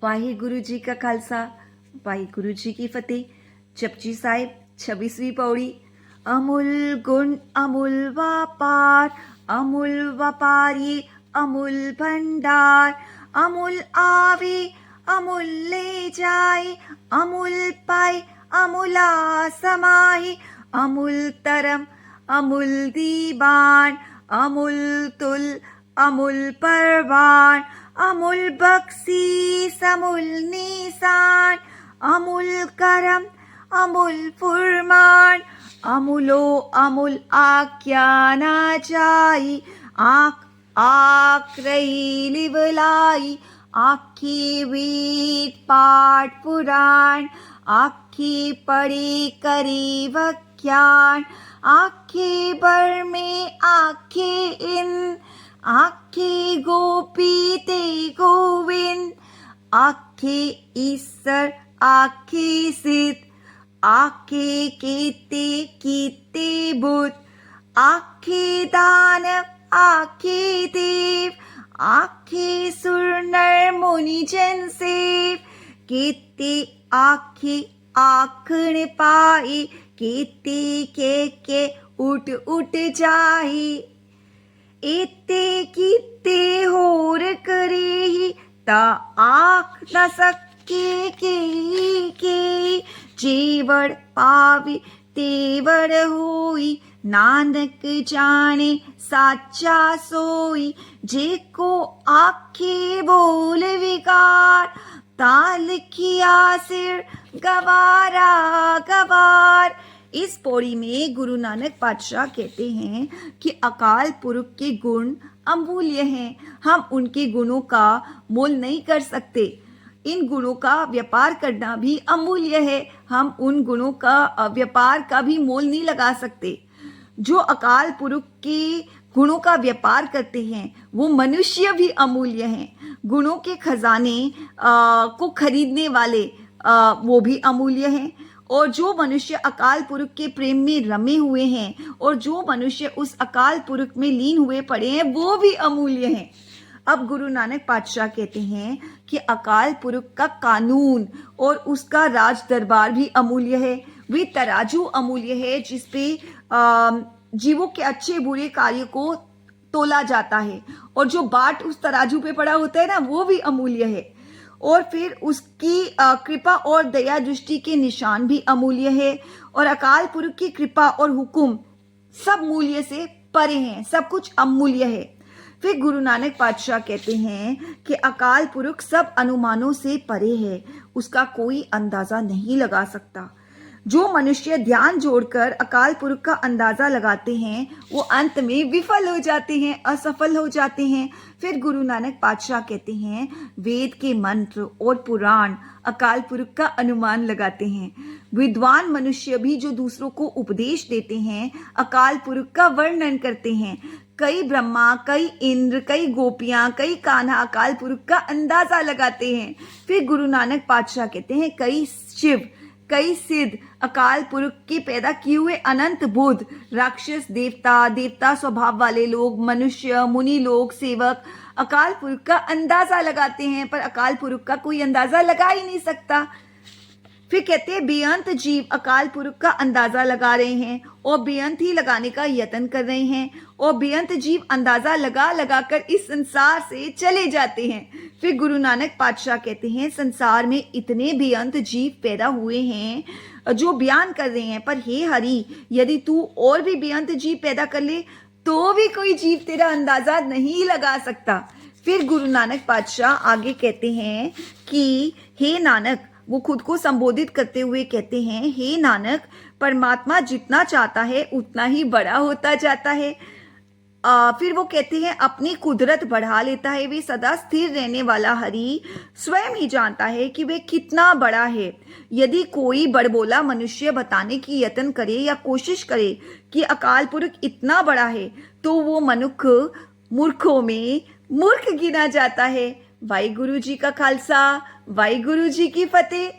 वाहिगुरु जी का खालसा वाहिगुरु जी की फतेह। जपजी साहिब 26वीं पौड़ी। अमूल गुण अमूल व्यापार, अमूल व्यापारी अमूल भंडार। अमूल आवे अमूल ले जाए, अमूल पाए अमूला समाए। अमूल तरम अमूल दीवान, अमूल तुल अमूल परवान। अमूल बख्शीस अमूल निशान, अमूल करम अमूल फुरमान। अमूलो अमूल आख्या ना जाई, आँख आँख रही लिवलाई। आखी वेद पाठ पुराण, आखी पढ़ी करी व्याख्यान। आखे बर में आखे इन, आखे गोपी ते गोविंद। आखे ईश्वर आखे सिद्ध, आखे कीते कीते बुद्ध। आखे दानव आखे देव, आखे सुर नर मुनि जन सेव। कीते आखे आखण पाए, कीते के उठ उठ जाए। एते कीते होर करे ही, ता आख न सके के। जेवड़ पावे तेवड़ होई, नानक जाने साचा सोई। जेको आखे बोल विकार, ताल किया सिर गवारा गवार। इस पौड़ी में गुरु नानक पातशाह कहते हैं कि अकाल पुरख के गुण अमूल्य हैं। हम उनके गुणों का मोल नहीं कर सकते। इन गुणों का व्यापार करना भी अमूल्य है। हम उन गुणों का व्यापार का भी मोल नहीं लगा सकते। जो अकाल पुरख के गुणों का व्यापार करते हैं वो मनुष्य भी अमूल्य हैं। गुणों के खजाने को खरीदने वाले वो भी अमूल्य हैं। और जो मनुष्य अकाल पुरख के प्रेम में रमे हुए हैं और जो मनुष्य उस अकाल पुरख में लीन हुए पड़े हैं वो भी अमूल्य हैं। अब गुरु नानक पातशाह कहते हैं कि अकाल पुरख का कानून और उसका राज दरबार भी अमूल्य है। वे तराजू अमूल्य है जिसपे जीवों के अच्छे बुरे कार्य को तोला जाता है। और जो बाट उस तराजू पे पड़ा होता है ना वो भी अमूल्य है। और फिर उसकी कृपा और दया दृष्टि के निशान भी अमूल्य है। और अकाल पुरख की कृपा और हुक्म सब मूल्य से परे हैं, सब कुछ अमूल्य है। फिर गुरु नानक पातशाह कहते हैं कि अकाल पुरख सब अनुमानों से परे है, उसका कोई अंदाजा नहीं लगा सकता। जो मनुष्य ध्यान जोड़कर अकाल पुरख का अंदाजा लगाते हैं वो अंत में विफल हो जाते हैं, असफल हो जाते हैं। फिर गुरु नानक पातशाह कहते हैं वेद के मंत्र और पुराण अकाल पुरख का अनुमान लगाते हैं। विद्वान मनुष्य भी जो दूसरों को उपदेश देते हैं अकाल पुरख का वर्णन करते हैं। कई ब्रह्मा, कई इंद्र, कई गोपियां, कई कान्हा अकाल पुरख का अंदाजा लगाते हैं। फिर गुरु नानक पातशाह कहते हैं कई शिव, कई सिद्ध, अकाल पुरख के पैदा किए हुए अनंत बुद्ध, राक्षस, देवता, देवता स्वभाव वाले लोग, मनुष्य, मुनि लोग, सेवक अकाल पुरख का अंदाजा लगाते हैं, पर अकाल पुरख का कोई अंदाजा लगा ही नहीं सकता। फिर कहते हैं बेअंत जीव अकाल पुरख का अंदाजा लगा रहे हैं और बेअंत ही लगाने का यत्न कर रहे हैं। और बेअंत जीव अंदाजा लगा लगा कर इस संसार से चले जाते हैं। फिर गुरु नानक पातशाह कहते हैं संसार में इतने बेअंत जीव पैदा हुए हैं जो बयान कर रहे हैं, पर हे हरि यदि तू और भी बेअंत जीव पैदा कर ले तो भी कोई जीव तेरा अंदाजा नहीं लगा सकता। फिर गुरु नानक पातशाह आगे कहते हैं कि हे नानक, वो खुद को संबोधित करते हुए कहते हैं हे नानक, परमात्मा जितना चाहता है उतना ही बड़ा होता जाता है। फिर वो कहते हैं अपनी कुदरत बढ़ा लेता है। वे सदा स्थिर रहने वाला हरि स्वयं ही जानता है कि वे कितना बड़ा है। यदि कोई बड़बोला मनुष्य बताने की यत्न करे या कोशिश करे कि अकाल पुरख इतना बड़ा है तो वो मनुष्य मूर्खों में मूर्ख गिना जाता है। वाहिगुरु जी का खालसा वाहिगुरु जी की फतेह।